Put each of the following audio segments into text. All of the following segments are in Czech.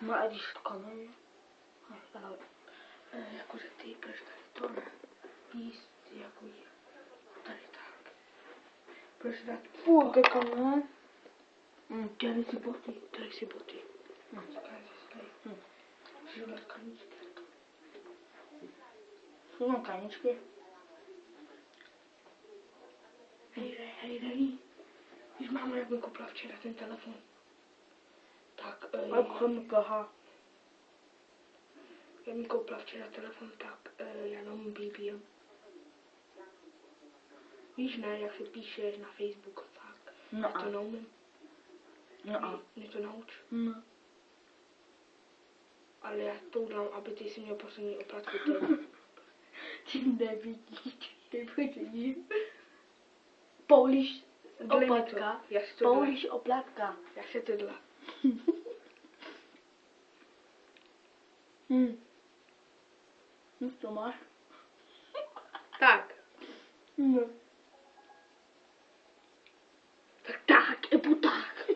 No a když kameru, jakože ty proč tady to ne? Jíst jako tady tak. Proč dát půlka kameru? Tady si boty. No, čekaj, zase. Můžu dát kaničky. Jsou tam kaničky? Hej, když máma jak mi koupila včera ten telefon. Tak, jak mi koupila včera telefon, tak já mám BB. Víš ne, jak se píše na Facebook, tak. No já to neumím. No a? Mě to nauč. No. Ale já to udělám, aby ty si měl poslední oplatku teď. Tím nevidíš, ty počení. Pouliš Oplatka. Pouliš oplatka. Jak se to dělá? Co máš? Tak. No. Tak, nebo tak.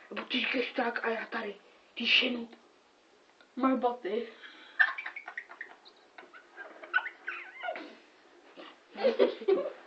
Nebo ty říkáš tak a já tady. Ty šenu. Máš boty. Ne, prostě to.